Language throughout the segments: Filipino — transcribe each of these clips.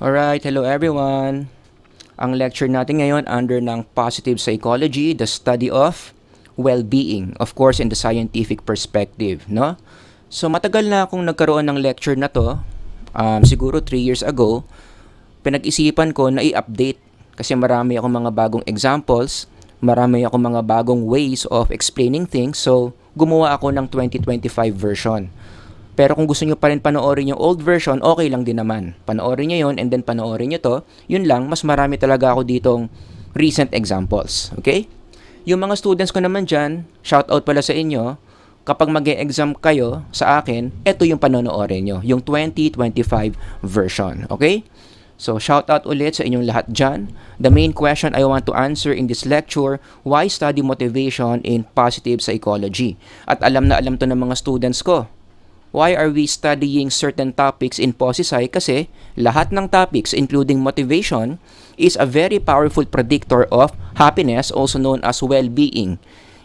Alright, hello everyone. Ang lecture natin ngayon under ng Positive Psychology, the study of well-being, of course in the scientific perspective, no? So matagal na akong nagkaroon ng lecture na to, siguro 3 years ago. Pinag-isipan ko na i-update kasi marami akong mga bagong examples, marami akong mga bagong ways of explaining things, so gumawa ako ng 2025 version. Pero kung gusto nyo pa rin panoorin yung old version, okay lang din naman. Panoorin nyo yun and then panoorin nyo to. Yun lang, mas marami talaga ako ditong recent examples. Okay? Yung mga students ko naman dyan, shout out pala sa inyo. Kapag mag-e-exam kayo sa akin, eto yung panonoorin nyo. Yung 2025 version. Okay? So, shout out ulit sa inyong lahat dyan. The main question I want to answer in this lecture, why study motivation in positive psychology? At alam na alam to ng mga students ko. Why are we studying certain topics in PosiSci? Kasi lahat ng topics, including motivation, is a very powerful predictor of happiness, also known as well-being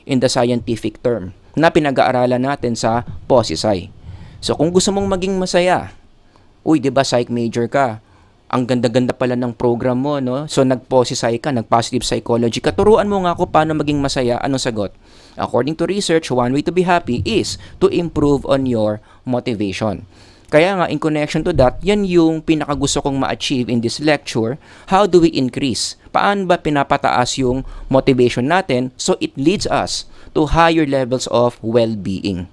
in the scientific term, na pinag-aaralan natin sa PosiSci. So kung gusto mong maging masaya, di ba psych major ka? Ang ganda-ganda pala ng program mo, no? So nag-PosiSci ka, nag-positive psychology ka. Turuan mo nga ako paano maging masaya. Anong sagot? According to research, one way to be happy is to improve on your motivation. Kaya nga, in connection to that, yan yung pinakagusto kong ma-achieve in this lecture. How do we increase? Paano ba pinapataas yung motivation natin so it leads us to higher levels of well-being?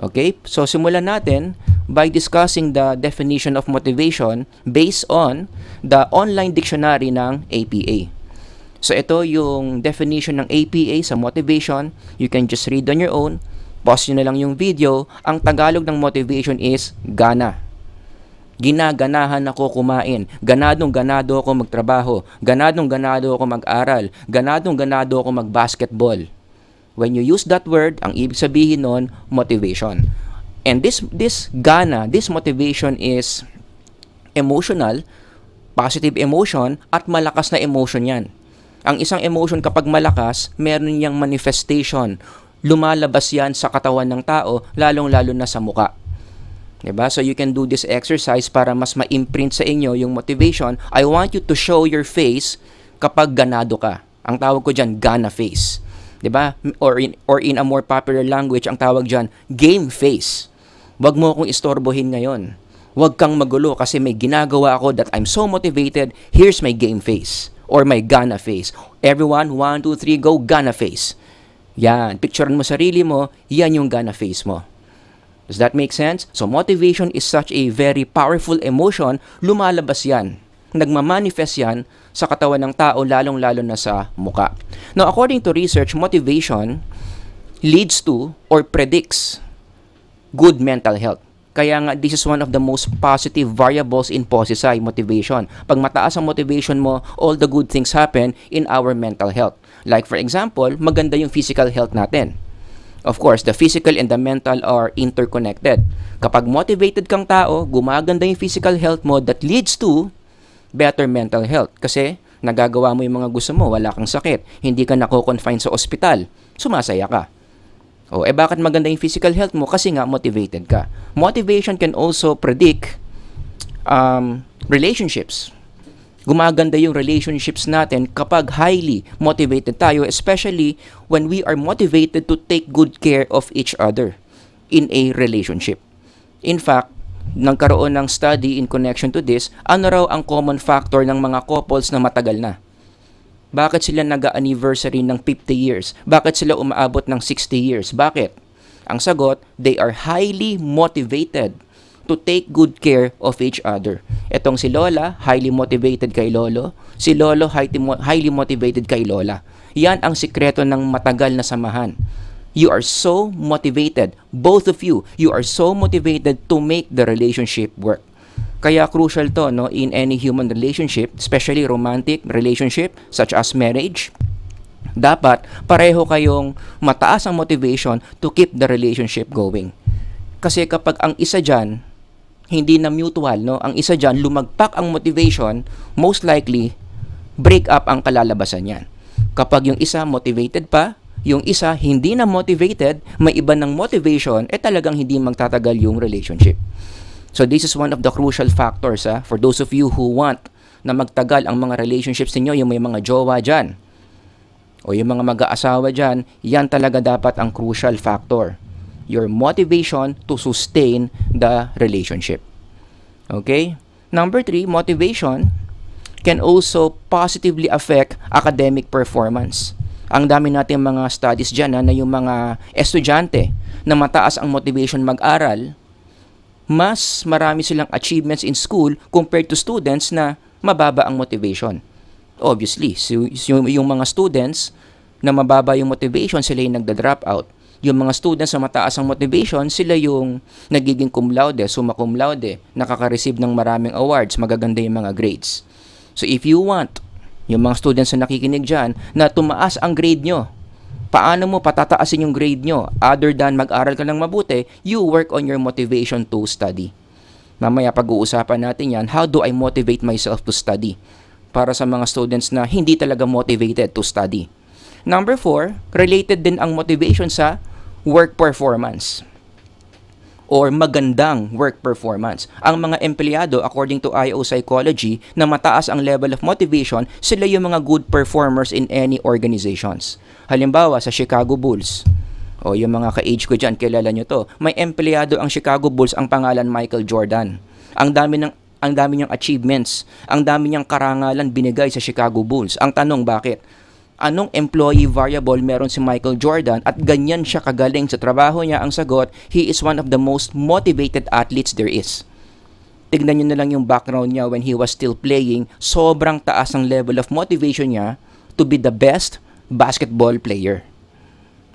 Okay? So, simulan natin by discussing the definition of motivation based on the online dictionary ng APA. So, ito yung definition ng APA sa motivation. You can just read on your own. Pause nyo na lang yung video. Ang Tagalog ng motivation is gana. Ginaganahan ako kumain. Ganadong-ganado ako magtrabaho. Ganadong-ganado ako mag-aral. Ganadong-ganado ako mag-basketball. When you use that word, ang ibig sabihin nun, motivation. And this gana, this motivation is emotional, positive emotion, at malakas na emotion yan. Ang isang emotion kapag malakas, meron niyang manifestation. Lumalabas yan sa katawan ng tao, lalong-lalo na sa muka. Diba? So you can do this exercise para mas ma-imprint sa inyo yung motivation. I want you to show your face kapag ganado ka. Ang tawag ko dyan, gana face. Diba? Or in a more popular language, ang tawag dyan, game face. Wag mo akong istorbohin ngayon. Wag kang magulo kasi may ginagawa ako that I'm so motivated. Here's my game face. Or my gana face. Everyone, 1, 2, 3, go, gana face. Yan, picturean mo sarili mo, yan yung gana face mo. Does that make sense? So motivation is such a very powerful emotion, lumalabas yan. Nagmamanifest yan sa katawan ng tao, lalong-lalo na sa muka. Now, according to research, motivation leads to or predicts good mental health. Kaya nga, this is one of the most positive variables in PosiSci, motivation. Pag mataas ang motivation mo, all the good things happen in our mental health. Like for example, maganda yung physical health natin. Of course, the physical and the mental are interconnected. Kapag motivated kang tao, gumaganda yung physical health mo that leads to better mental health. Kasi nagagawa mo yung mga gusto mo, wala kang sakit, hindi ka nako-confine sa ospital, sumasaya ka. Bakit maganda yung physical health mo? Kasi nga, motivated ka. Motivation can also predict relationships. Gumaganda yung relationships natin kapag highly motivated tayo, especially when we are motivated to take good care of each other in a relationship. In fact, nagkaroon ng study in connection to this, ano raw ang common factor ng mga couples na matagal na? Bakit sila nag-anniversary ng 50 years? Bakit sila umaabot ng 60 years? Bakit? Ang sagot, they are highly motivated to take good care of each other. Etong si Lola, highly motivated kay Lolo. Si Lolo, highly motivated kay Lola. Yan ang sikreto ng matagal na samahan. You are so motivated, both of you are so motivated to make the relationship work. Kaya crucial to, no, in any human relationship, especially romantic relationship such as marriage. Dapat pareho kayong mataas ang motivation to keep the relationship going. Kasi kapag ang isa dyan, hindi na mutual, no, ang isa dyan, lumagpak ang motivation, most likely, break up ang kalalabasan yan. Kapag yung isa motivated pa, yung isa hindi na motivated, may iba ng motivation, talagang hindi magtatagal yung relationship. So this is one of the crucial factors for those of you who want na magtagal ang mga relationships ninyo, yung may mga jowa dyan o yung mga mag-aasawa dyan, yan talaga dapat ang crucial factor. Your motivation to sustain the relationship. Okay? Number 3, motivation can also positively affect academic performance. Ang dami natin mga studies dyan na yung mga estudyante na mataas ang motivation mag-aral, mas marami silang achievements in school compared to students na mababa ang motivation. Obviously, yung mga students na mababa yung motivation, sila yung nagda-drop out. Yung mga students na mataas ang motivation, sila yung nagiging cum laude, summa cum laude, nakaka-receive ng maraming awards, magaganda yung mga grades. So if you want, yung mga students na nakikinig dyan, na tumaas ang grade nyo, paano mo patataasin yung grade nyo? Other than mag-aral ka ng mabuti, you work on your motivation to study. Mamaya pag-uusapan natin yan, how do I motivate myself to study? Para sa mga students na hindi talaga motivated to study. Number 4, related din ang motivation sa work performance or magandang work performance. Ang mga empleyado, according to IO Psychology, na mataas ang level of motivation, sila yung mga good performers in any organizations. Halimbawa, sa Chicago Bulls, o yung mga ka-age ko dyan, kilala nyo to, may empleyado ang Chicago Bulls, ang pangalan Michael Jordan. Ang dami niyang achievements, ang dami niyang karangalan binigay sa Chicago Bulls. Ang tanong, bakit? Anong employee variable meron si Michael Jordan at ganyan siya kagaling sa trabaho niya? Ang sagot, he is one of the most motivated athletes there is. Tignan niyo na lang yung background niya when he was still playing. Sobrang taas ang level of motivation niya to be the best basketball player.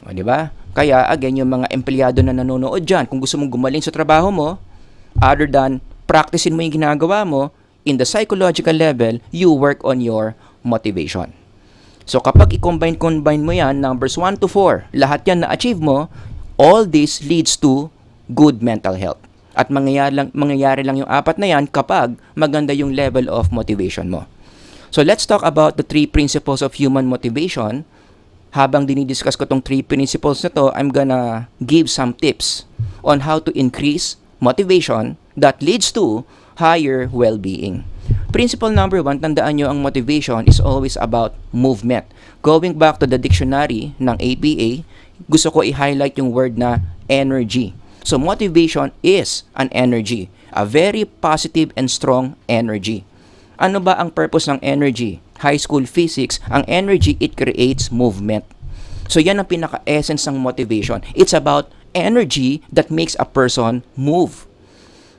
O, di ba? Kaya, again, yung mga empleyado na nanonood dyan, kung gusto mong gumaling sa trabaho mo, other than practicein mo yung ginagawa mo, in the psychological level, you work on your motivation. So kapag i-combine mo yan, numbers 1 to 4, lahat yan na-achieve mo, all this leads to good mental health. At mangyayari lang yung apat na yan kapag maganda yung level of motivation mo. So let's talk about the 3 principles of human motivation. Habang dinidiscuss ko tong 3 principles na to, I'm gonna give some tips on how to increase motivation that leads to higher well-being. Principle number 1, tandaan nyo, ang motivation is always about movement. Going back to the dictionary ng APA, gusto ko i-highlight yung word na energy. So motivation is an energy, a very positive and strong energy. Ano ba ang purpose ng energy? High school physics, ang energy, it creates movement. So yan ang pinaka-essence ng motivation. It's about energy that makes a person move.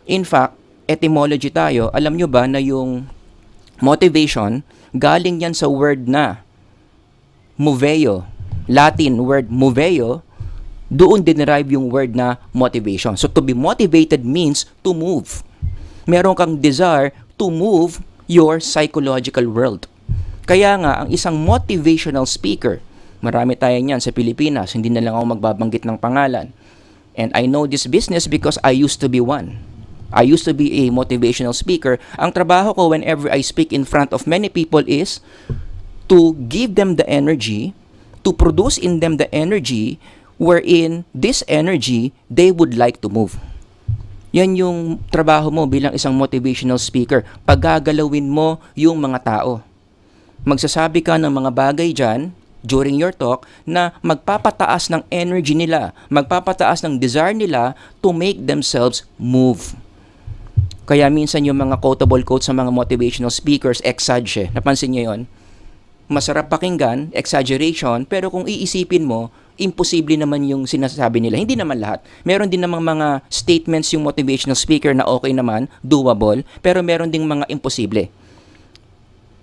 In fact, etymology tayo, alam nyo ba na yung motivation, galing yan sa word na moveo, Latin word moveo, doon dinerive yung word na motivation. So to be motivated means to move. Meron kang desire to move your psychological world. Kaya nga, ang isang motivational speaker, marami tayo niyan sa Pilipinas, hindi na lang ako magbabanggit ng pangalan. And I know this business because I used to be one. I used to be a motivational speaker. Ang trabaho ko whenever I speak in front of many people is to give them the energy, to produce in them the energy wherein this energy they would like to move. Yan yung trabaho mo bilang isang motivational speaker. Paggagalawin mo yung mga tao. Magsasabi ka ng mga bagay dyan during your talk na magpapataas ng energy nila, magpapataas ng desire nila to make themselves move. Kaya minsan yung mga quotable quotes sa mga motivational speakers, exagge. Napansin niyo yon? Masarap pakinggan, exaggeration, pero kung iisipin mo, imposible naman yung sinasabi nila. Hindi naman lahat. Meron din namang mga statements yung motivational speaker na okay naman, doable, pero meron ding mga imposible.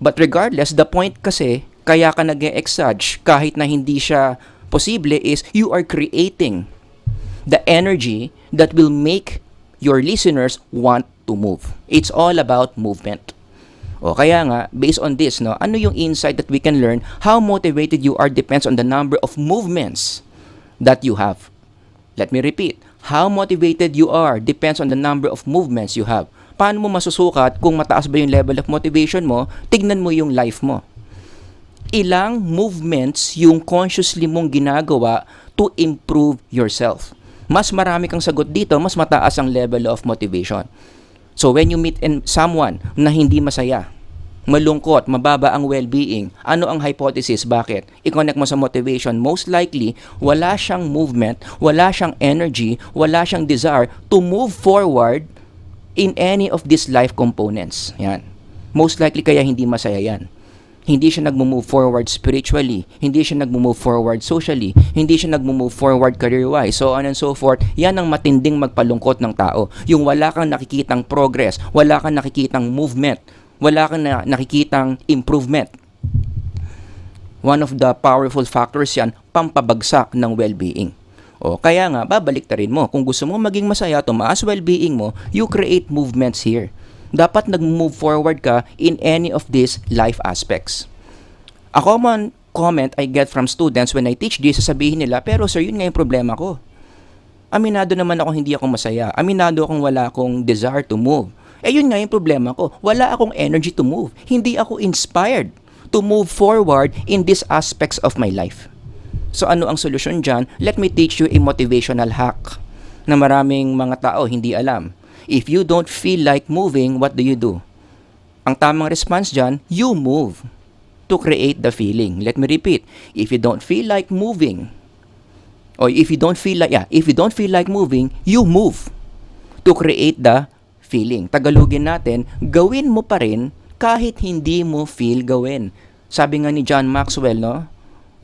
But regardless, the point kasi, kaya ka nag-e-exage kahit na hindi siya posible is you are creating the energy that will make your listeners want to move. It's all about movement. O kaya nga, based on this, no, ano yung insight that we can learn? How motivated you are depends on the number of movements that you have. Let me repeat. How motivated you are depends on the number of movements you have. Paano mo masusukat kung mataas ba yung level of motivation mo? Tignan mo yung life mo. Ilang movements yung consciously mong ginagawa to improve yourself? Mas marami kang sagot dito, mas mataas ang level of motivation. So when you meet someone na hindi masaya, malungkot, mababa ang well-being, ano ang hypothesis? Bakit? I-connect mo sa motivation. Most likely, wala siyang movement, wala siyang energy, wala siyang desire to move forward in any of these life components. Yan. Most likely kaya hindi masaya yan. Hindi siya nag-move forward spiritually, hindi siya nag-move forward socially, hindi siya nag-move forward career-wise, so on and so forth. Yan ang matinding magpalungkot ng tao. Yung wala kang nakikitang progress, wala kang nakikitang movement, wala kang nakikitang improvement. One of the powerful factors yan, pampabagsak ng well-being. O kaya nga, babalik ta rin mo. Kung gusto mo maging masaya, tumaas well-being mo, you create movements here. Dapat nag-move forward ka in any of these life aspects. A common comment I get from students when I teach this, sasabihin nila, pero sir, yun nga yung problema ko. Aminado naman ako hindi ako masaya. Aminado akong wala akong desire to move. Yun nga yung problema ko. Wala akong energy to move. Hindi ako inspired to move forward in these aspects of my life. So ano ang solusyon dyan? Let me teach you a motivational hack na maraming mga tao hindi alam. If you don't feel like moving, what do? Ang tamang response dyan, you move to create the feeling. Let me repeat. If you don't feel like moving, or if you don't feel like moving, you move to create the feeling. Tagalogin natin, gawin mo pa rin kahit hindi mo feel gawin. Sabi nga ni John Maxwell, no?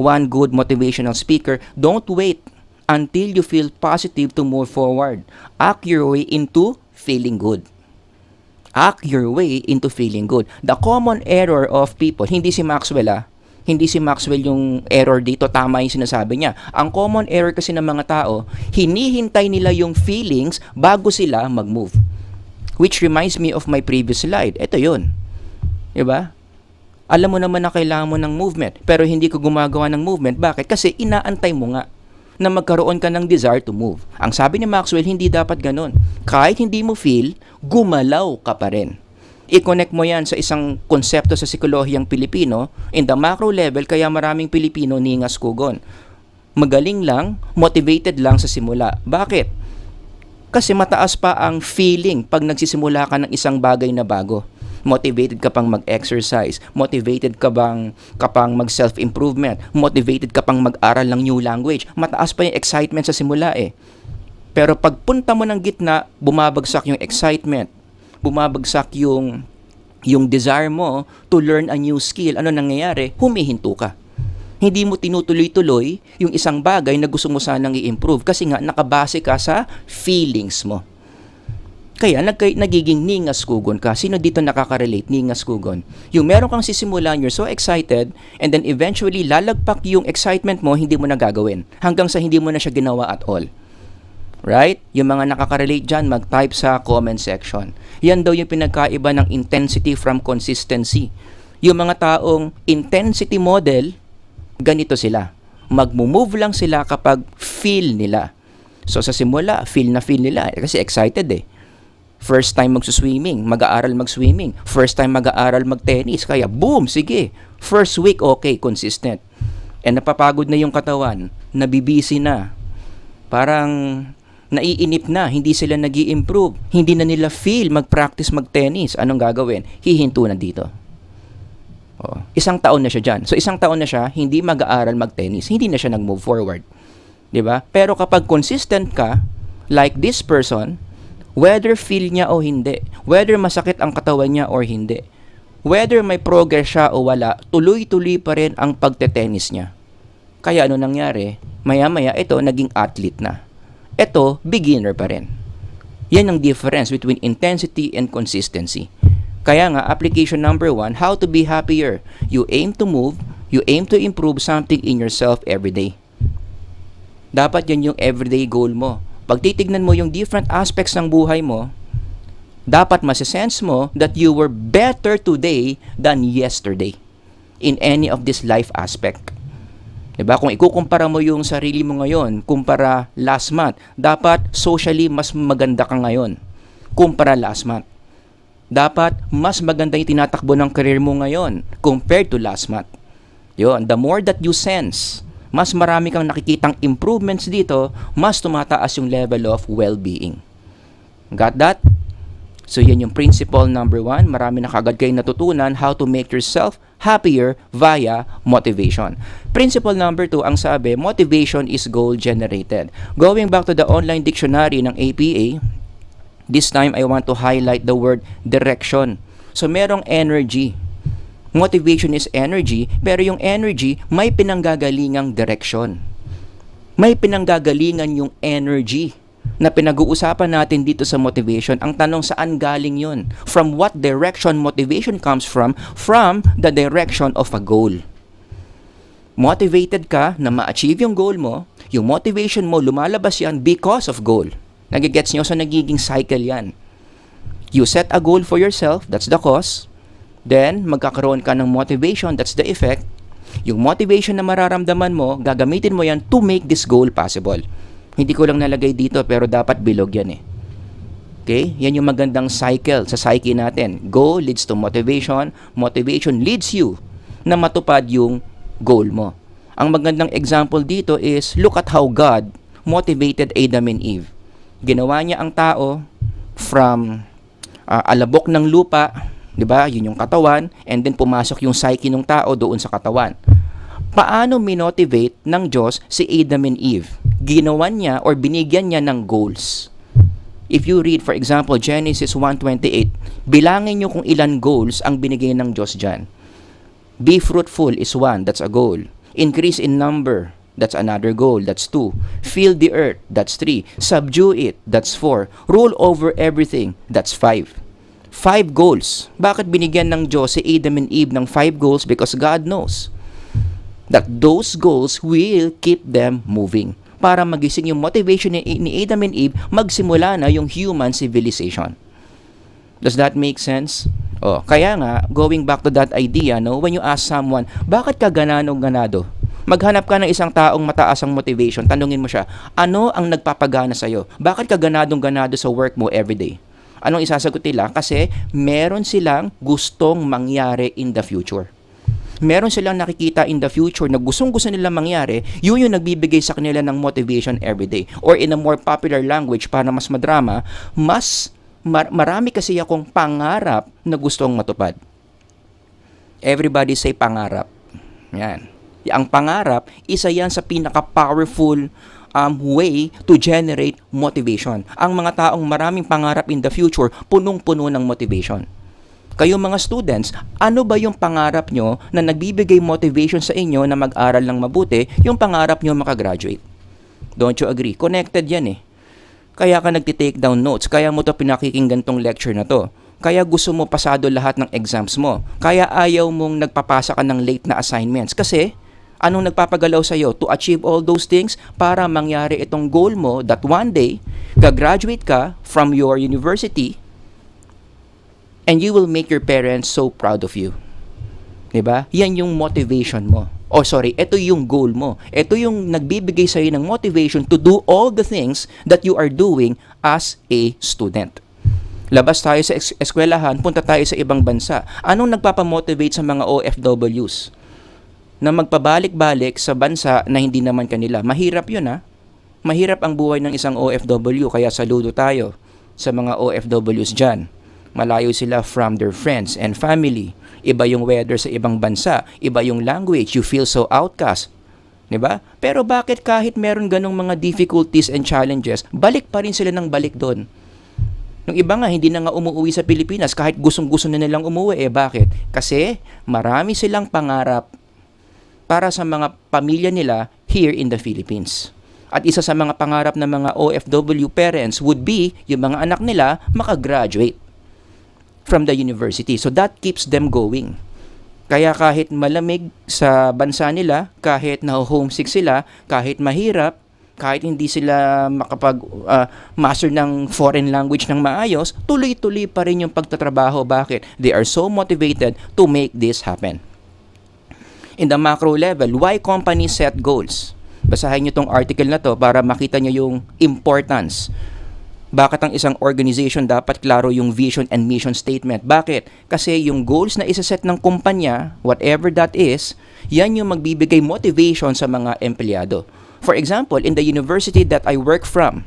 One good motivational speaker, don't wait until you feel positive to move forward. Act your way into feeling good. Act your way into feeling good. The common error of people, hindi si Maxwell hindi si Maxwell yung error dito, tama yung sinasabi niya. Ang common error kasi ng mga tao, hinihintay nila yung feelings bago sila mag-move. Which reminds me of my previous slide. Ito yun. Diba? Alam mo naman na kailangan mo ng movement, pero hindi ko gumagawa ng movement. Bakit? Kasi inaantay mo nga na magkaroon ka ng desire to move. Ang sabi ni Maxwell, hindi dapat ganun. Kahit hindi mo feel, gumalaw ka pa rin. I-connect mo yan sa isang konsepto sa psikolohiyang Pilipino, in the macro level, kaya maraming Pilipino ningas kugon. Magaling lang, motivated lang sa simula. Bakit? Kasi mataas pa ang feeling pag nagsisimula ka ng isang bagay na bago. Motivated ka pang mag-exercise, motivated ka pang mag-self-improvement, motivated ka pang mag-aral ng new language. Mataas pa yung excitement sa simula Pero pagpunta mo ng gitna, bumabagsak yung excitement, bumabagsak yung desire mo to learn a new skill. Ano nangyayari? Humihinto ka. Hindi mo tinutuloy-tuloy yung isang bagay na gusto mo sanang i-improve kasi nga nakabase ka sa feelings mo. Kaya nagiging ningas kugon ka. Sino dito nakaka-relate, ningas kugon? Yung meron kang sisimulan, you're so excited, and then eventually lalagpak yung excitement mo, hindi mo na gagawin. Hanggang sa hindi mo na siya ginawa at all. Right? Yung mga nakaka-relate dyan, mag-type sa comment section. Yan daw yung pinagkaiba ng intensity from consistency. Yung mga taong intensity model, ganito sila. Mag-move lang sila kapag feel nila. So sa simula, feel nila. Kasi excited First time magsuswimming, mag-aaral mag-swimming. First time mag-aaral mag-tennis. Kaya boom, sige. First week, okay, consistent. And napapagod na yung katawan, nabibisi na. Parang naiinip na, hindi sila nag-i-improve. Hindi na nila feel mag-practice mag-tennis. Anong gagawin? Hihinto na dito. Isang taon na siya dyan. So isang taon na siya, hindi mag-aaral mag-tennis. Hindi na siya nag-move forward. Diba? Pero kapag consistent ka, like this person, whether feel niya o hindi, whether masakit ang katawan niya or hindi, whether may progress siya o wala, tuloy-tuloy pa rin ang pagte-tennis niya. Kaya ano nangyari? Maya-maya ito naging athlete na. Ito, beginner pa rin. Yan ang difference between intensity and consistency. Kaya nga, application number 1, how to be happier. You aim to move, you aim to improve something in yourself every day. Dapat yan yung everyday goal mo. Pag titignan mo yung different aspects ng buhay mo, dapat masasense mo that you were better today than yesterday in any of this life aspect. Diba? Kung ikukumpara mo yung sarili mo ngayon, kumpara last month, dapat socially mas maganda ka ngayon kumpara last month. Dapat mas maganda yung tinatakbo ng career mo ngayon compared to last month. Yun, the more that you sense, mas marami kang nakikitang improvements dito, mas tumataas yung level of well-being. Got that? So yan yung principle number 1. Marami na kagad kayong natutunan how to make yourself happier via motivation. Principle number 2, ang sabi, motivation is goal generated. Going back to the online dictionary ng APA, this time I want to highlight the word direction. So merong energy. Motivation is energy, pero yung energy may pinanggagalingang direction. May pinanggagalingan yung energy na pinag-uusapan natin dito sa motivation. Ang tanong, saan galing yun? From what direction motivation comes from? From the direction of a goal. Motivated ka na ma-achieve yung goal mo, yung motivation mo, lumalabas yan because of goal. Nagigets nyo? So nagiging cycle yan. You set a goal for yourself, that's the cause. Then, magkakaroon ka ng motivation, that's the effect. Yung motivation na mararamdaman mo, gagamitin mo yan to make this goal possible. Hindi ko lang nalagay dito pero dapat bilog yan eh. Okay? Yan yung magandang cycle sa psyche natin. Goal leads to motivation. Motivation leads you na matupad yung goal mo. Ang magandang example dito is look at how God motivated Adam and Eve. Ginawa niya ang tao from alabok ng lupa, 'di ba? Yun yung katawan, and then pumasok yung psyche ng tao doon sa katawan. Paano minotivate ng Diyos si Adam and Eve? Ginawa niya or binigyan niya ng goals. If you read, for example, Genesis 1:28, bilangin niyo kung ilan goals ang binigay ng Diyos dyan. Be fruitful is 1, that's a goal. Increase in number, that's another goal, that's 2. Fill the earth, that's 3. Subdue it, that's 4. Rule over everything, that's 5. 5 goals. Bakit binigyan ng Diyos si Adam and Eve ng 5 goals? Because God knows that those goals will keep them moving. Para magising yung motivation ni Adam and Eve, magsimula na yung human civilization. Does that make sense? Kaya nga, going back to that idea, no, when you ask someone, bakit ka ganado? Maghanap ka ng isang taong mataas ang motivation, tanungin mo siya, ano ang nagpapagana sa'yo? Bakit ka ganado sa work mo everyday? Anong isasagot nila? Kasi meron silang gustong mangyari in the future. Meron silang nakikita in the future na gustong-gusto nilang mangyari, yun yung nagbibigay sa kanila ng motivation everyday. Or in a more popular language, para mas madrama, marami kasi akong pangarap na gustong matupad. Everybody say pangarap. Yan. Ang pangarap, isa yan sa pinaka-powerful way to generate motivation. Ang mga taong maraming pangarap in the future, punong-puno ng motivation. Kayo mga students, ano ba yung pangarap nyo na nagbibigay motivation sa inyo na mag-aral ng mabuti, yung pangarap nyo makagraduate? Don't you agree? Connected yan eh. Kaya ka nagtitake down notes, kaya mo to pinakikinggan tong lecture na to. Kaya gusto mo pasado lahat ng exams mo. Kaya ayaw mong nagpapasa ka ng late na assignments. Kasi, anong nagpapagalaw sa'yo? To achieve all those things para mangyari itong goal mo that one day, gagraduate ka from your university, and you will make your parents so proud of you. Diba? Yan yung motivation mo. Ito yung goal mo. Ito yung nagbibigay sa'yo ng motivation to do all the things that you are doing as a student. Labas tayo sa eskwelahan, punta tayo sa ibang bansa. Anong nagpapamotivate sa mga OFWs? Na magpabalik-balik sa bansa na hindi naman kanila. Mahirap yun ha. Mahirap ang buhay ng isang OFW, kaya saludo tayo sa mga OFWs dyan. Malayo sila from their friends and family. Iba yung weather sa ibang bansa. Iba yung language. You feel so outcast. Diba? Pero bakit kahit meron ganong mga difficulties and challenges, balik pa rin sila ng balik doon? Yung iba nga, hindi na nga umuwi sa Pilipinas kahit gustong-gusto na nilang umuwi. Bakit? Kasi marami silang pangarap para sa mga pamilya nila here in the Philippines. At isa sa mga pangarap ng mga OFW parents would be yung mga anak nila makagraduate from the university. So that keeps them going. Kaya kahit malamig sa bansa nila, kahit na-homesick sila, kahit mahirap, kahit hindi sila makapag-master ng foreign language ng maayos, tuloy-tuloy pa rin yung pagtatrabaho. Bakit? They are so motivated to make this happen. In the macro level, why companies set goals? Basahin nyo tong article na to para makita nyo yung importance. Bakit ang isang organization dapat klaro yung vision and mission statement? Bakit? Kasi yung goals na isaset ng kumpanya, whatever that is, yan yung magbibigay motivation sa mga empleyado. For example, in the university that I work from,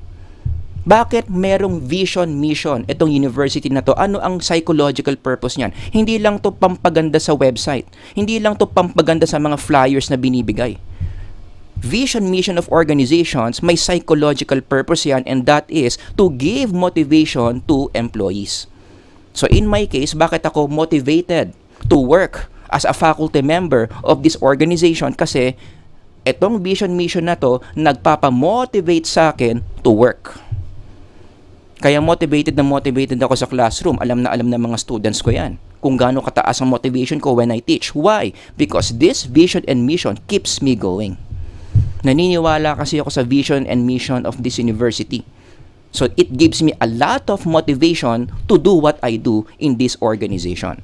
Bakit merong vision, mission itong university na to? Ano ang psychological purpose niyan? Hindi lang to pampaganda sa website. Hindi lang to pampaganda sa mga flyers na binibigay. Vision, mission of organizations, may psychological purpose yan, and that is to give motivation to employees. So in my case, bakit ako motivated to work as a faculty member of this organization? Kasi etong vision, mission na to, nagpapamotivate sa akin to work. Kaya motivated ako sa classroom. Alam na mga students ko yan. Kung gaano kataas ang motivation ko when I teach. Why? Because this vision and mission keeps me going. Naniniwala kasi ako sa vision and mission of this university. So it gives me a lot of motivation to do what I do in this organization.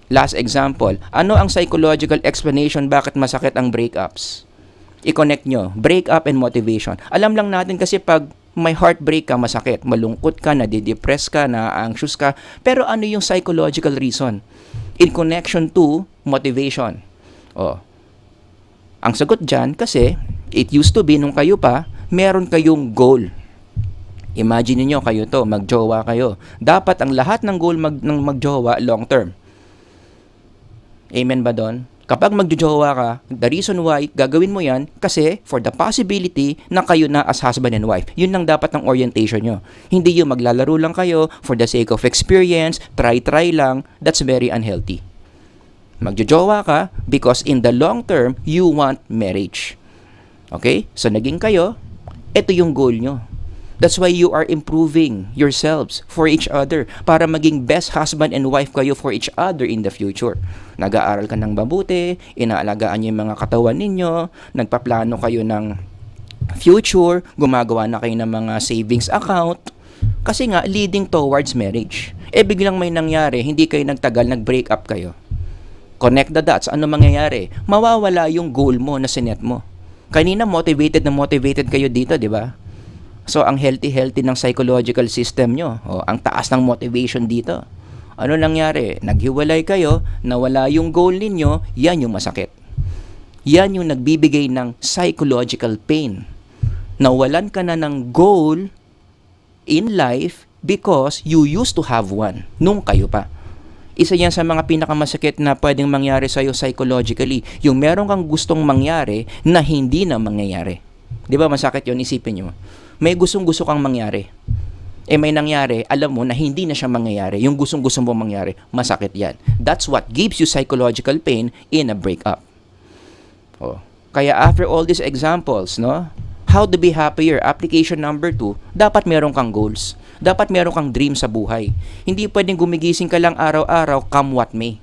Last example, ano ang psychological explanation bakit masakit ang breakups? I-connect nyo, breakup and motivation. Alam lang natin kasi pag may heartbreak ka, masakit, malungkot ka, nadidepress ka, na-anxious ka. Pero ano yung psychological reason? In connection to motivation. Ang sagot dyan, kasi it used to be nung kayo pa, meron kayong goal. Imagine niyo kayo to, magjowa kayo. Dapat ang lahat ng goal ng magjowa long term. Amen ba doon? Kapag magjojowa ka, the reason why gagawin mo yan, kasi for the possibility na kayo na as husband and wife. Yun lang dapat ang orientation nyo. Hindi yung maglalaro lang kayo for the sake of experience, try lang. That's very unhealthy. Magjojowa ka because in the long term, you want marriage. Okay? So naging kayo, ito yung goal nyo. That's why you are improving yourselves for each other para maging best husband and wife kayo for each other in the future. Nag-aaral ka ng mabuti, inaalagaan niyo yung mga katawan ninyo, nagpaplano kayo ng future, gumagawa na kayo ng mga savings account. Kasi nga, leading towards marriage. Biglang may nangyari, hindi kayo nagtagal, nag-break up kayo. Connect the dots. Ano mangyayari? Mawawala yung goal mo na sinet mo. Kanina motivated kayo dito, di ba? So, ang healthy ng psychological system nyo. Ang taas ng motivation dito. Ano nangyari? Naghiwalay kayo, nawala yung goal ninyo, yan yung masakit. Yan yung nagbibigay ng psychological pain. Nawalan ka na ng goal in life because you used to have one nung kayo pa. Isa yan sa mga pinakamasakit na pwedeng mangyari sa'yo psychologically. Yung meron kang gustong mangyari na hindi na mangyayari. Di ba masakit yun? Isipin nyo. May gustong-gusto kang mangyari. May nangyari, alam mo na hindi na siya mangyayari. Yung gustong-gusto mong mangyari, masakit yan. That's what gives you psychological pain in a breakup. Kaya after all these examples, no? How to be happier, application number 2, dapat meron kang goals. Dapat meron kang dream sa buhay. Hindi pwedeng gumigising ka lang araw-araw, come what may.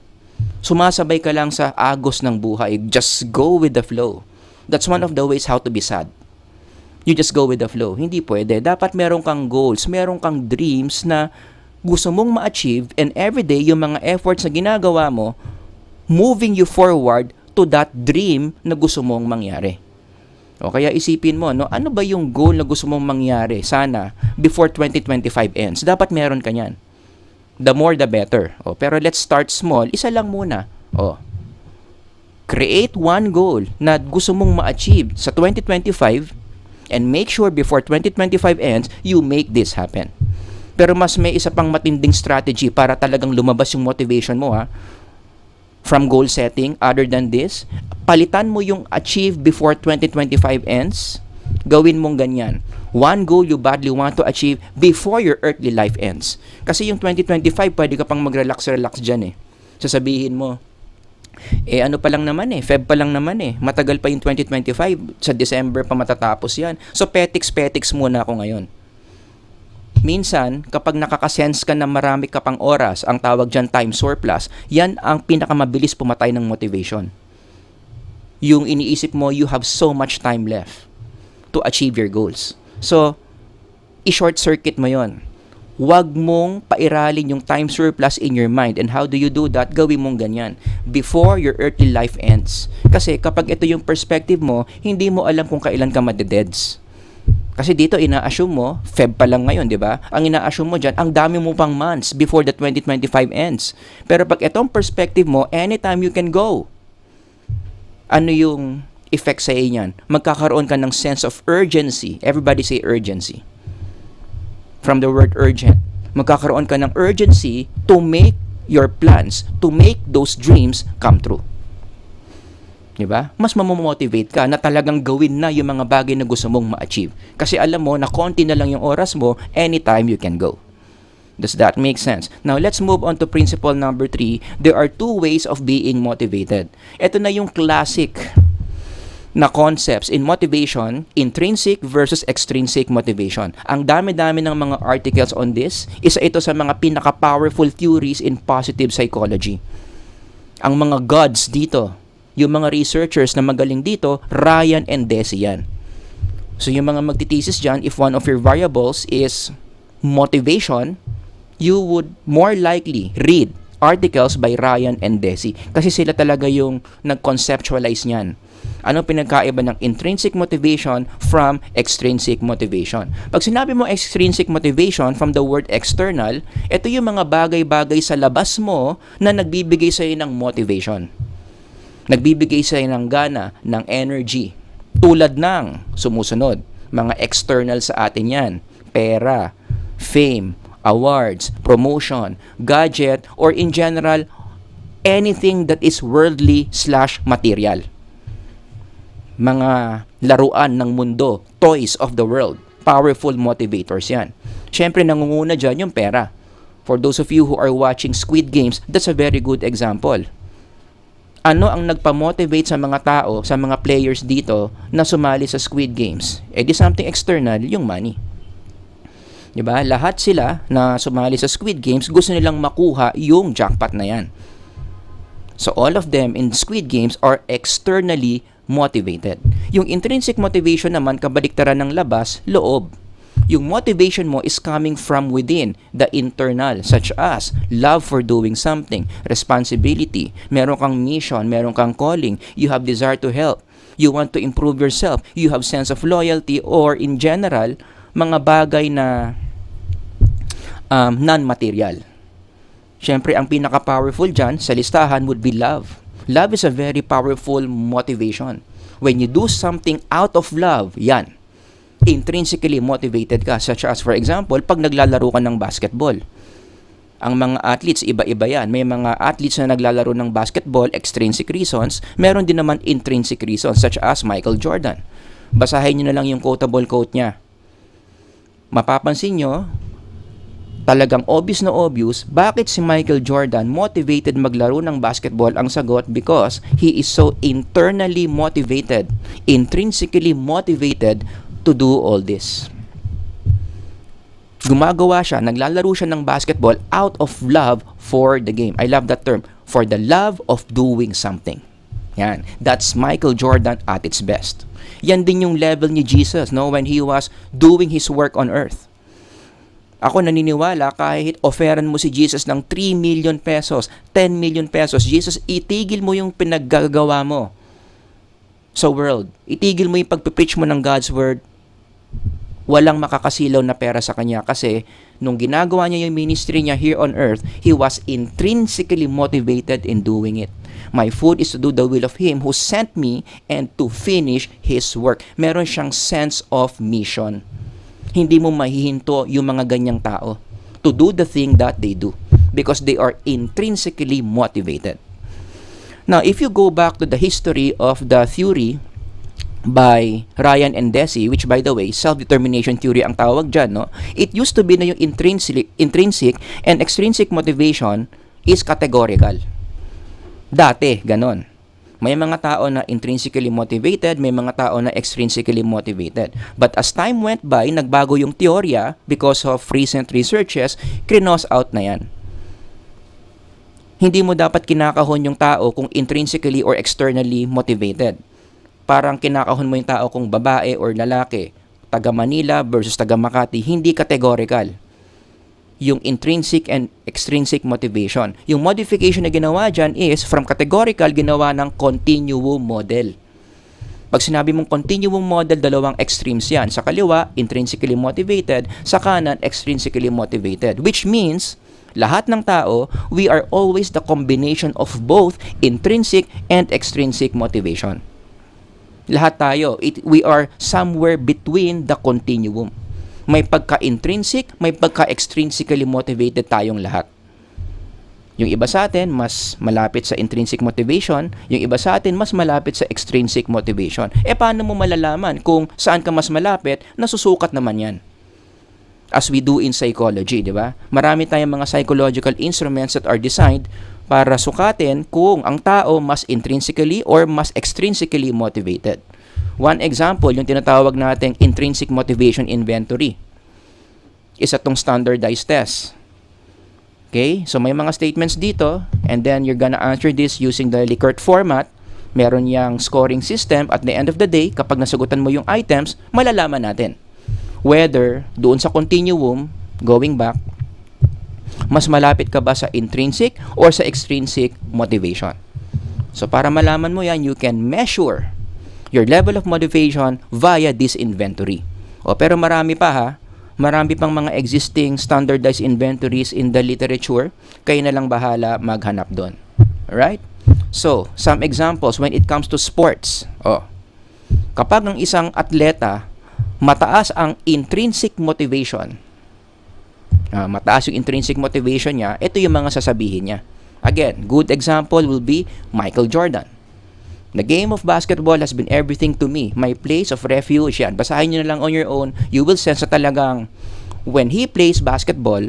Sumasabay ka lang sa agos ng buhay. Just go with the flow. That's one of the ways how to be sad. You just go with the flow. Hindi pwede. Dapat meron kang goals, meron kang dreams na gusto mong ma-achieve, and everyday yung mga efforts na ginagawa mo, moving you forward to that dream na gusto mong mangyari. Kaya isipin mo, no, ano ba yung goal na gusto mong mangyari sana before 2025 ends? Dapat meron ka niyan. The more the better. Pero let's start small. Isa lang muna. Create one goal na gusto mong ma-achieve sa 2025 and make sure before 2025 ends, you make this happen. Pero mas may isa pang matinding strategy para talagang lumabas yung motivation mo, from goal setting. Other than this, palitan mo yung achieve before 2025 ends. Gawin mong ganyan. One goal you badly want to achieve before your earthly life ends. Kasi yung 2025, pwede ka pang mag-relax dyan Sasabihin mo, ano pa lang naman Feb pa lang naman matagal pa yung 2025, sa December pa matatapos yan. So petiks muna ako ngayon. Minsan, kapag nakakasense ka na marami ka pang oras, ang tawag dyan time surplus, yan ang pinakamabilis pumatay ng motivation. Yung iniisip mo, you have so much time left to achieve your goals. So, i-short circuit mo yon. Huwag mong pairalin yung time surplus in your mind. And how do you do that? Gawin mong ganyan. Before your earthly life ends. Kasi kapag ito yung perspective mo, hindi mo alam kung kailan ka madededs. Kasi dito, ina-assume mo, Feb pa lang ngayon, di ba? Ang ina-assume mo dyan, ang dami mo pang months before the 2025 ends. Pero pag itong perspective mo, anytime you can go. Ano yung effect sa inyan? Magkakaroon ka ng sense of urgency. Everybody say urgency. from the word urgent. Magkakaroon ka ng urgency to make your plans, to make those dreams come true. Diba? Mas mamomotivate ka na talagang gawin na yung mga bagay na gusto mong ma-achieve. Kasi alam mo na konti na lang yung oras mo, anytime you can go. Does that make sense? Now, let's move on to principle number 3. There are two ways of being motivated. Ito na yung classic na concepts in motivation, intrinsic versus extrinsic motivation. Ang dami-dami ng mga articles on this. Isa ito sa mga pinaka-powerful theories in positive psychology. Ang mga gods dito, yung mga researchers na magaling dito, Ryan and Deci yan. So yung mga magtitesis dyan, if one of your variables is motivation, you would more likely read articles by Ryan and Deci kasi sila talaga yung nag-conceptualize niyan. Ano pinagkaiba ng intrinsic motivation from extrinsic motivation? Pag sinabi mo extrinsic motivation from the word external, ito yung mga bagay-bagay sa labas mo na nagbibigay sa iyo ng motivation. Nagbibigay sa iyo ng gana, ng energy. Tulad ng sumusunod, mga external sa atin yan. Pera, fame, awards, promotion, gadget, or in general, anything that is worldly/material. Mga laruan ng mundo, toys of the world, powerful motivators yan. Siyempre, nangunguna dyan yung pera. For those of you who are watching Squid Games, that's a very good example. Ano ang nagpa-motivate sa mga tao, sa mga players dito na sumali sa Squid Games? Eh di something external, yung money. Diba? Lahat sila na sumali sa Squid Games, gusto nilang makuha yung jackpot na yan. So all of them in Squid Games are externally motivated. Yung intrinsic motivation naman, kabaliktaran ng labas, loob. Yung motivation mo is coming from within, the internal, such as love for doing something, responsibility, meron kang mission, meron kang calling, you have desire to help, you want to improve yourself, you have sense of loyalty, or in general, mga bagay na non-material. Siyempre, ang pinaka-powerful dyan sa listahan would be love. Love is a very powerful motivation. When you do something out of love, yan, intrinsically motivated ka. Such as, for example, pag naglalaro ka ng basketball. Ang mga athletes, iba-iba yan. May mga athletes na naglalaro ng basketball, extrinsic reasons. Meron din naman intrinsic reasons, such as Michael Jordan. Basahin nyo na lang yung quotable quote niya. Mapapansin nyo, talagang obvious na obvious, bakit si Michael Jordan motivated maglaro ng basketball? Ang sagot, because he is so internally motivated, intrinsically motivated to do all this. Gumagawa siya, naglalaro siya ng basketball out of love for the game. I love that term, for the love of doing something. Yan, that's Michael Jordan at its best. Yan din yung level ni Jesus, no, when he was doing his work on earth. Ako naniniwala kahit offeran mo si Jesus ng 3 million pesos, 10 million pesos, Jesus, itigil mo yung pinaggagawa mo sa world. Itigil mo yung pagpipreach mo ng God's word. Walang makakasilaw na pera sa kanya kasi nung ginagawa niya yung ministry niya here on earth, he was intrinsically motivated in doing it. My food is to do the will of Him who sent me and to finish His work. Meron siyang sense of mission. Hindi mo mahihinto yung mga ganyang tao to do the thing that they do because they are intrinsically motivated. Now, if you go back to the history of the theory by Ryan and Deci, which by the way, self-determination theory ang tawag dyan, no? It used to be na yung intrinsic and extrinsic motivation is categorical. Dati, ganon. May mga tao na intrinsically motivated, may mga tao na extrinsically motivated. But as time went by, nagbago yung teorya because of recent researches, krinos out na yan. Hindi mo dapat kinakahon yung tao kung intrinsically or externally motivated. Parang kinakahon mo yung tao kung babae or lalaki, taga Manila versus taga Makati, hindi categorical. Yung intrinsic and extrinsic motivation. Yung modification na ginawa dyan is from categorical, ginawa ng continuum model. Pag sinabi mong continuum model, dalawang extremes yan. Sa kaliwa, intrinsically motivated. Sa kanan, extrinsically motivated. Which means, lahat ng tao, we are always the combination of both intrinsic and extrinsic motivation. Lahat tayo, we are somewhere between the continuum. May pagka-intrinsic, may pagka-extrinsically motivated tayong lahat. Yung iba sa atin, mas malapit sa intrinsic motivation. Yung iba sa atin, mas malapit sa extrinsic motivation. Paano mo malalaman kung saan ka mas malapit? Nasusukat naman yan. As we do in psychology, di ba? Marami tayong mga psychological instruments that are designed para sukatin kung ang tao mas intrinsically or mas extrinsically motivated. One example, yung tinatawag nating intrinsic motivation inventory. Isa tong standardized test. Okay? So may mga statements dito, and then you're gonna answer this using the Likert format. Meron yang scoring system. At the end of the day, kapag nasagutan mo yung items, malalaman natin whether doon sa continuum, going back, mas malapit ka ba sa intrinsic or sa extrinsic motivation. So para malaman mo yan, you can measure your level of motivation via this inventory. Pero marami pa ha. Marami pang mga existing standardized inventories in the literature. Kayo na lang bahala maghanap doon. Alright? So, some examples when it comes to sports. Kapag ang isang atleta, mataas ang intrinsic motivation. Mataas yung intrinsic motivation niya, ito yung mga sasabihin niya. Again, good example will be Michael Jordan. The game of basketball has been everything to me. My place of refuge. Yan. Basahin nyo na lang on your own. You will sense na talagang when he plays basketball,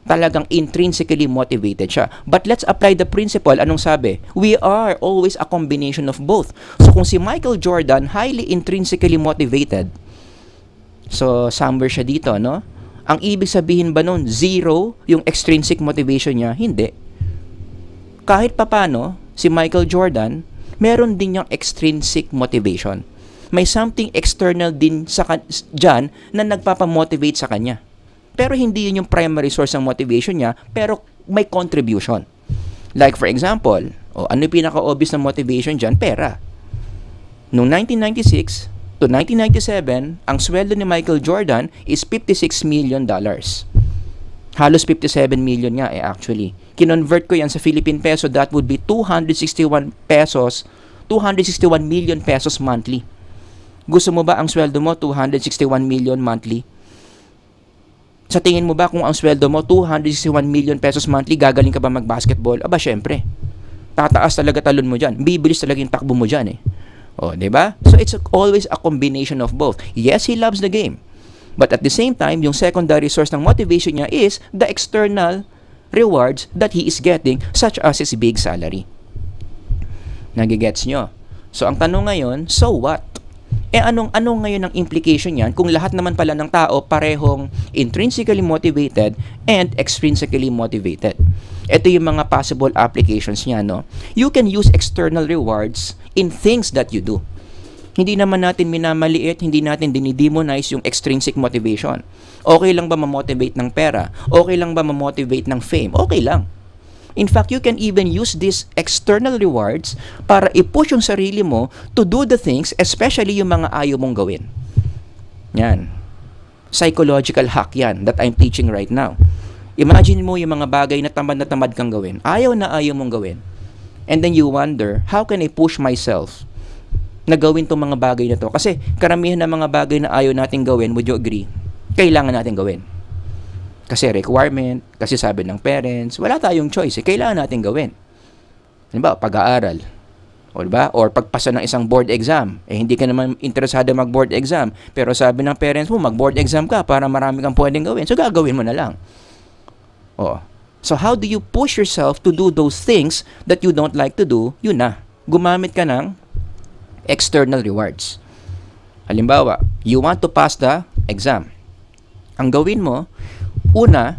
talagang intrinsically motivated siya. But let's apply the principle. Anong sabi? We are always a combination of both. So kung si Michael Jordan, highly intrinsically motivated, so somewhere siya dito, no? Ang ibig sabihin ba nun, zero yung extrinsic motivation niya? Hindi. Kahit papano, si Michael Jordan, meron din yung extrinsic motivation. May something external din dyan na nagpapamotivate sa kanya. Pero hindi yun yung primary source ng motivation niya, pero may contribution. Like for example, ano yung pinaka-obvious na motivation dyan? Pera. Noong 1996 to 1997, ang sweldo ni Michael Jordan is $56 million. Halos 57 million nga actually. Kinonvert ko yan sa Philippine peso, that would be 261 million pesos monthly. Gusto mo ba ang sweldo mo 261 million monthly? Sa tingin mo ba kung ang sweldo mo 261 million pesos monthly, gagaling ka ba mag-basketball? Aba, syempre. Tataas talaga talon mo dyan. Bibilis talaga yung takbo mo dyan eh. Diba? So it's always a combination of both. Yes, he loves the game. But at the same time, yung secondary source ng motivation niya is the external rewards that he is getting, such as his big salary. Nagigets nyo? So ang tanong ngayon, so what? Anong ngayon ang implication niyan kung lahat naman pala ng tao parehong intrinsically motivated and extrinsically motivated? Ito yung mga possible applications niya, no? You can use external rewards in things that you do. Hindi naman natin minamaliit, hindi natin dinidemonize yung extrinsic motivation. Okay lang ba ma-motivate ng pera? Okay lang ba ma-motivate ng fame? Okay lang. In fact, you can even use these external rewards para i-push yung sarili mo to do the things, especially yung mga ayaw mong gawin. Yan. Psychological hack yan that I'm teaching right now. Imagine mo yung mga bagay na tamad kang gawin. Ayaw na ayaw mong gawin. And then you wonder, how can I push myself na gawin tong mga bagay na to? Kasi karamihan ng mga bagay na ayaw natin gawin, would you agree? Kailangan natin gawin. Kasi requirement, kasi sabi ng parents, wala tayong choice. Kailangan natin gawin. Diba? Pag-aaral. Diba? Or pagpasa ng isang board exam. Hindi ka naman interesado mag-board exam. Pero sabi ng parents mo, mag-board exam ka para marami kang pwedeng gawin. So gagawin mo na lang. So how do you push yourself to do those things that you don't like to do? Yun na. Gumamit ka ng external rewards. Halimbawa, you want to pass the exam. Ang gawin mo, una,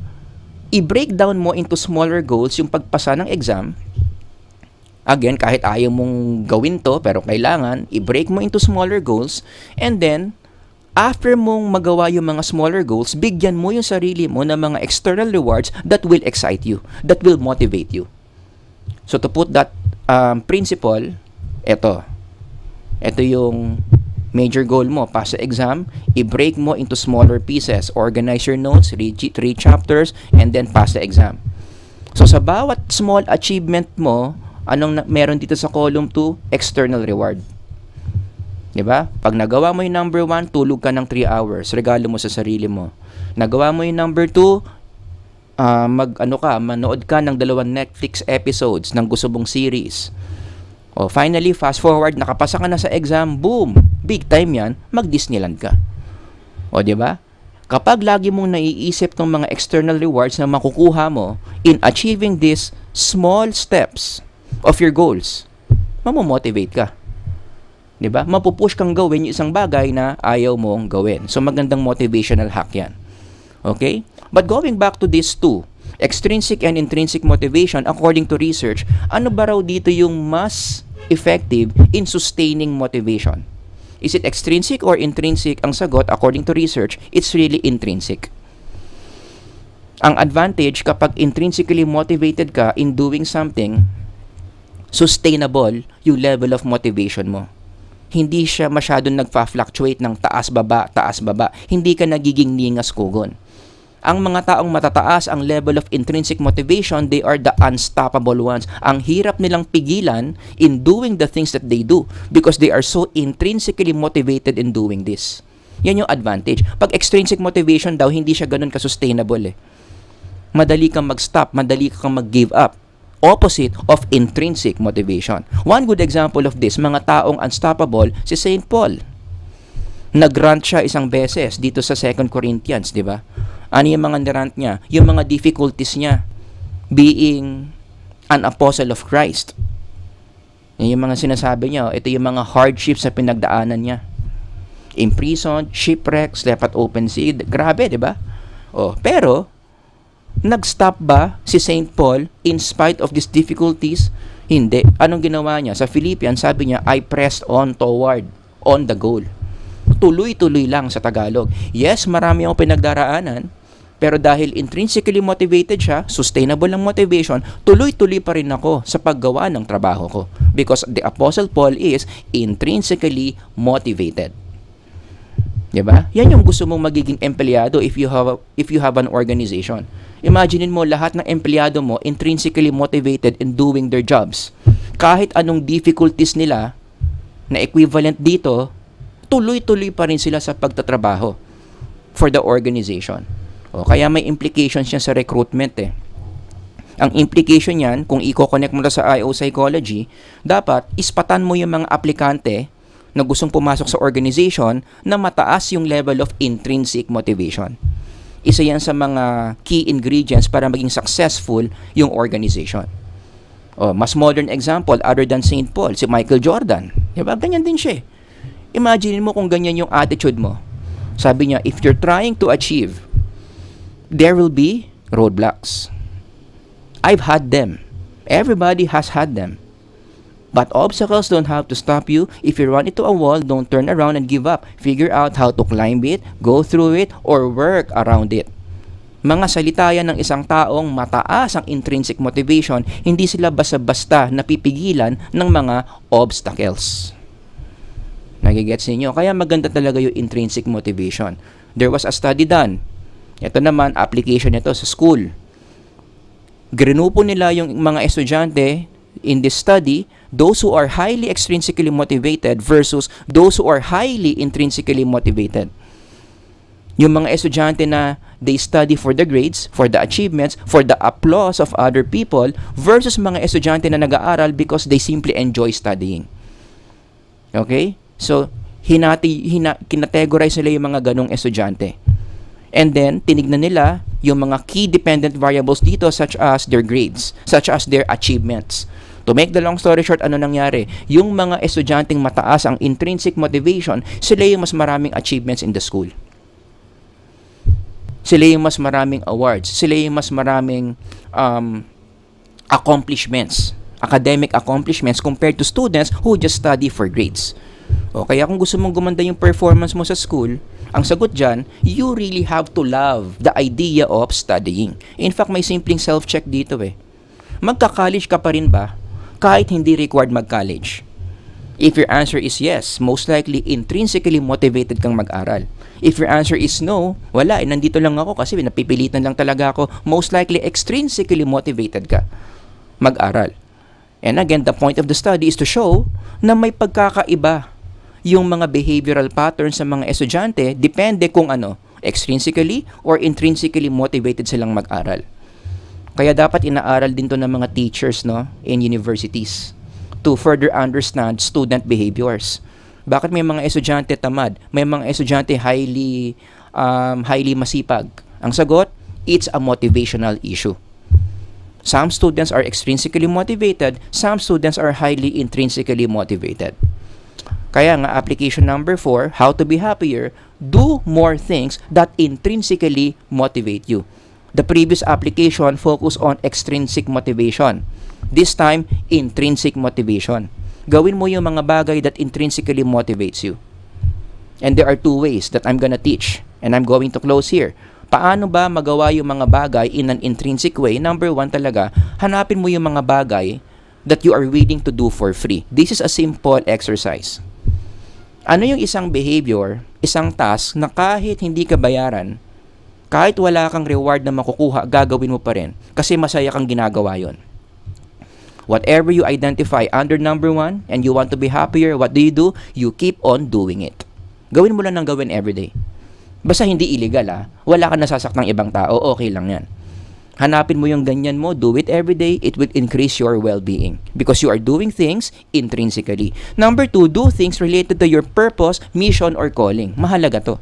i-break down mo into smaller goals yung pagpasa ng exam. Again, kahit ayaw mong gawin to, pero kailangan, i-break mo into smaller goals. And then, after mong magawa yung mga smaller goals, bigyan mo yung sarili mo ng mga external rewards that will excite you, that will motivate you. So to put that principle, ito yung major goal mo, pass the exam, i-break mo into smaller pieces, organize your notes, read 3 chapters, and then pass the exam. So sa bawat small achievement mo, anong meron dito sa column 2? External reward. 'Di ba? Pag nagawa mo yung number 1, tulog ka ng 3 hours, regalo mo sa sarili mo. Nagawa mo yung number 2, manood ka ng 2 Netflix episodes ng gusto mong series. O finally, fast forward, nakapasa ka na sa exam, boom, big time yan, mag-Disneyland ka. O 'di ba? Kapag lagi mong naiisip ng mga external rewards na makukuha mo in achieving these small steps of your goals, mamomotivate ka. 'Di ba? Mapupush kang gawin yung isang bagay na ayaw mong gawin. So magandang motivational hack 'yan. Okay? But going back to these two, extrinsic and intrinsic motivation, according to research, ano ba raw dito yung mas effective in sustaining motivation? Is it extrinsic or intrinsic? Ang sagot, according to research, it's really intrinsic. Ang advantage kapag intrinsically motivated ka in doing something, sustainable yung level of motivation mo. Hindi siya masyadong nagfa-fluctuate ng taas-baba. Hindi ka nagiging ningas kugon. Ang mga taong matataas ang level of intrinsic motivation, they are the unstoppable ones. Ang hirap nilang pigilan in doing the things that they do because they are so intrinsically motivated in doing this. Yan yung advantage. Pag extrinsic motivation daw, hindi siya ganun ka-sustainable eh. Madali kang mag-stop, madali kang mag-give up. Opposite of intrinsic motivation. One good example of this, mga taong unstoppable, si St. Paul. Nag-rant siya isang beses dito sa 2 Corinthians, di ba? Ano yung mga nirant niya? Yung mga difficulties niya being an apostle of Christ. Yung mga sinasabi niya, ito yung mga hardships na pinagdaanan niya. Imprisoned, shipwreck, slept at open sea. Grabe, di ba? Oh, pero nag-stop ba si St. Paul in spite of these difficulties? Hindi. Anong ginawa niya? Sa Philippians, sabi niya, I pressed on the goal. Tuloy-tuloy lang sa Tagalog. Yes, marami akong pinagdaraanan, pero dahil intrinsically motivated siya, sustainable ang motivation, tuloy-tuloy pa rin ako sa paggawa ng trabaho ko. Because the Apostle Paul is intrinsically motivated. Diba? Yan yung gusto mong magiging empleyado if you have an organization. Imaginein mo lahat ng empleyado mo intrinsically motivated in doing their jobs. Kahit anong difficulties nila na equivalent dito, tuloy-tuloy pa rin sila sa pagtatrabaho for the organization. O, kaya may implications yan sa recruitment eh. Ang implication yan, kung i-connect mo na sa IO Psychology, dapat ispatan mo yung mga aplikante na gustong pumasok sa organization na mataas yung level of intrinsic motivation. Isa yan sa mga key ingredients para maging successful yung organization. O, mas modern example, other than St. Paul, si Michael Jordan. Diba? Ganyan din siya. Imagine mo kung ganyan yung attitude mo. Sabi niya, if you're trying to achieve, there will be roadblocks. I've had them. Everybody has had them. But obstacles don't have to stop you. If you run into a wall, don't turn around and give up. Figure out how to climb it, go through it, or work around it. Mga salita yan ng isang taong mataas ang intrinsic motivation, hindi sila basta-basta napipigilan ng mga obstacles. Nagigets ninyo? Kaya maganda talaga yung intrinsic motivation. There was a study done. Ito naman, application nito sa school. Grinupo nila yung mga estudyante in this study, those who are highly extrinsically motivated versus those who are highly intrinsically motivated. Yung mga estudyante na they study for the grades, for the achievements, for the applause of other people versus mga estudyante na nag-aaral because they simply enjoy studying. Okay? So, kinategorize nila yung mga ganong estudyante. And then, tinignan nila yung mga key dependent variables dito such as their grades, such as their achievements. To make the long story short, ano nangyari? Yung mga estudyanteng mataas ang intrinsic motivation, sila yung mas maraming achievements in the school. Sila yung mas maraming awards. Sila yung mas maraming accomplishments, academic accomplishments compared to students who just study for grades. O, kaya kung gusto mong gumanda yung performance mo sa school, ang sagot dyan, you really have to love the idea of studying. In fact, may simpleng self-check dito eh. Magka-college ka pa rin ba kahit hindi required mag-college? If your answer is yes, most likely intrinsically motivated kang mag-aral. If your answer is no, wala, nandito lang ako kasi napipilitan lang talaga ako, most likely extrinsically motivated ka mag-aral. And again, the point of the study is to show na may pagkakaiba yung mga behavioral patterns sa mga estudyante, depende kung extrinsically or intrinsically motivated silang mag-aral. Kaya dapat inaaral din to ng mga teachers in universities to further understand student behaviors. Bakit may mga estudyante tamad? May mga estudyante highly masipag? Ang sagot, it's a motivational issue. Some students are extrinsically motivated, some students are highly intrinsically motivated. Kaya nga, application number 4, how to be happier, do more things that intrinsically motivate you. The previous application focused on extrinsic motivation. This time, intrinsic motivation. Gawin mo yung mga bagay that intrinsically motivates you. And there are 2 ways that I'm gonna teach. And I'm going to close here. Paano ba magawa yung mga bagay in an intrinsic way? Number 1 talaga, hanapin mo yung mga bagay that you are willing to do for free. This is a simple exercise. Ano yung isang behavior, isang task na kahit hindi ka bayaran, kahit wala kang reward na makukuha, gagawin mo pa rin kasi masaya kang ginagawa yon. Whatever you identify under number 1 and you want to be happier, what do? You keep on doing it. Gawin mo lang ng gawin everyday. Basta hindi illegal wala ka nasasaktang ibang tao, okay lang yan. Hanapin mo yung ganyan mo, do it everyday, it will increase your well-being because you are doing things intrinsically. Number 2, do things related to your purpose, mission, or calling. Mahalaga to.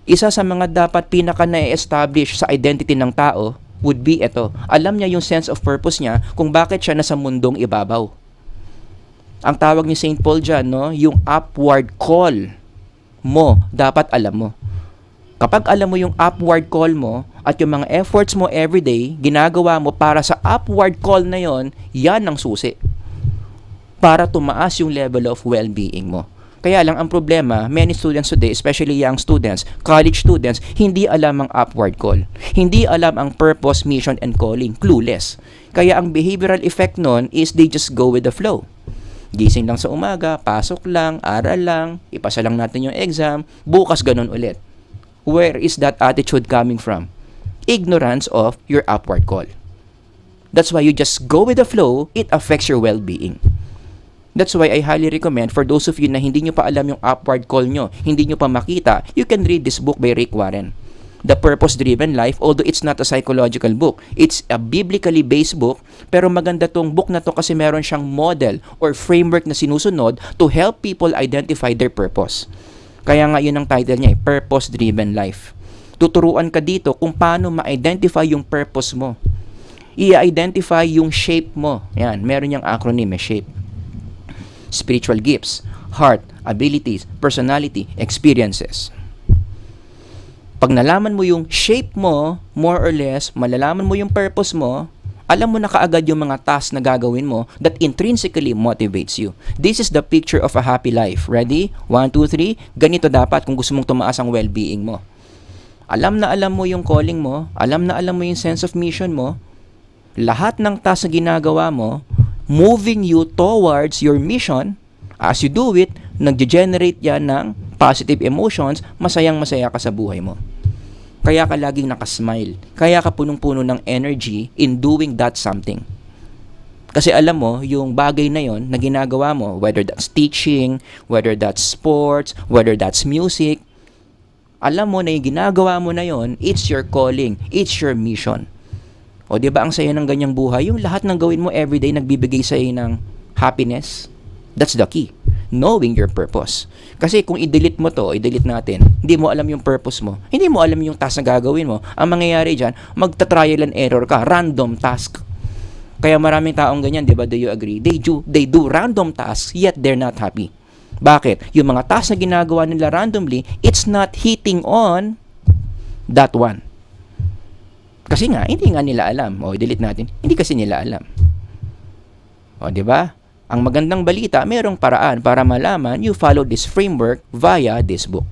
Isa sa mga dapat pinaka na-establish sa identity ng tao would be ito. Alam niya yung sense of purpose niya kung bakit siya nasa mundong ibabaw. Ang tawag ni St. Paul dyan, yung upward call mo, dapat alam mo. Kapag alam mo yung upward call mo at yung mga efforts mo everyday, ginagawa mo para sa upward call na yon, yan ang susi. Para tumaas yung level of well-being mo. Kaya lang ang problema, many students today, especially young students, college students, hindi alam ang upward call. Hindi alam ang purpose, mission, and calling. Clueless. Kaya ang behavioral effect nun is they just go with the flow. Gising lang sa umaga, pasok lang, aral lang, ipasa lang natin yung exam, bukas ganun ulit. Where is that attitude coming from? Ignorance of your upward call. That's why you just go with the flow, it affects your well-being. That's why I highly recommend for those of you na hindi nyo pa alam yung upward call nyo, hindi nyo pa makita, you can read this book by Rick Warren. The Purpose-Driven Life, although it's not a psychological book, it's a biblically based book, pero maganda tong book na to kasi meron siyang model or framework na sinusunod to help people identify their purpose. Kaya nga yun ang title niya, Purpose-Driven Life. Tuturuan ka dito kung paano ma-identify yung purpose mo. I-identify yung shape mo. Yan, meron niyang acronym, shape. Spiritual gifts, heart, abilities, personality, experiences. Pag nalaman mo yung shape mo, more or less, malalaman mo yung purpose mo, alam mo na kaagad yung mga tasks na gagawin mo that intrinsically motivates you. This is the picture of a happy life. Ready? 1, 2, 3. Ganito dapat kung gusto mong tumaas ang well-being mo. Alam na alam mo yung calling mo, alam na alam mo yung sense of mission mo, lahat ng tasks na ginagawa mo, moving you towards your mission, as you do it, nag-generate yan ng positive emotions, masayang-masaya ka sa buhay mo. Kaya ka laging nakasmile. Kaya ka punong-puno ng energy in doing that something. Kasi alam mo, yung bagay na yon na ginagawa mo, whether that's teaching, whether that's sports, whether that's music, alam mo na yung ginagawa mo na yon, it's your calling, it's your mission. O di ba ang saya ng ganyang buhay? Yung lahat ng gawin mo everyday nagbibigay sa iyo ng happiness. That's the key. Knowing your purpose. Kasi kung i-delete mo to, i-delete natin, hindi mo alam yung purpose mo, hindi mo alam yung task na gagawin mo, ang mangyayari dyan, magta-trial and error ka, random task. Kaya maraming taong ganyan, di ba? Do you agree? They do random tasks, yet they're not happy. Bakit? Yung mga tasks na ginagawa nila randomly, it's not hitting on that one. Kasi nga, hindi nga nila alam. O, delete natin. Hindi kasi nila alam. O, di ba? Ang magandang balita, mayroong paraan para malaman you follow this framework via this book.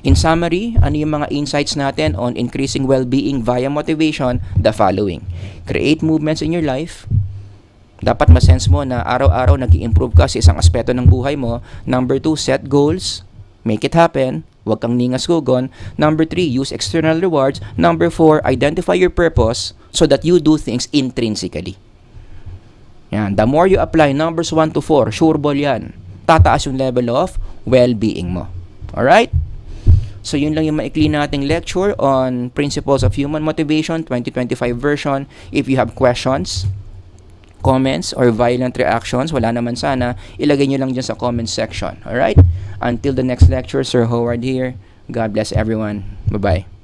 In summary, ano yung mga insights natin on increasing well-being via motivation? The following. Create movements in your life. Dapat masense mo na araw-araw nag-i-improve ka sa isang aspeto ng buhay mo. Number 2, set goals. Make it happen. Huwag kang ningas-gugon. Number 3, use external rewards. Number 4, identify your purpose so that you do things intrinsically. Yan. The more you apply numbers 1 to 4, sure ball yan. tataas yung level of well-being mo. Alright? So, yun lang yung maikli nating lecture on Principles of Human Motivation 2025 version. If you have questions, comments, or violent reactions, wala naman sana, ilagay nyo lang dyan sa comment section. Alright? Until the next lecture, Sir Howard here. God bless everyone. Bye-bye.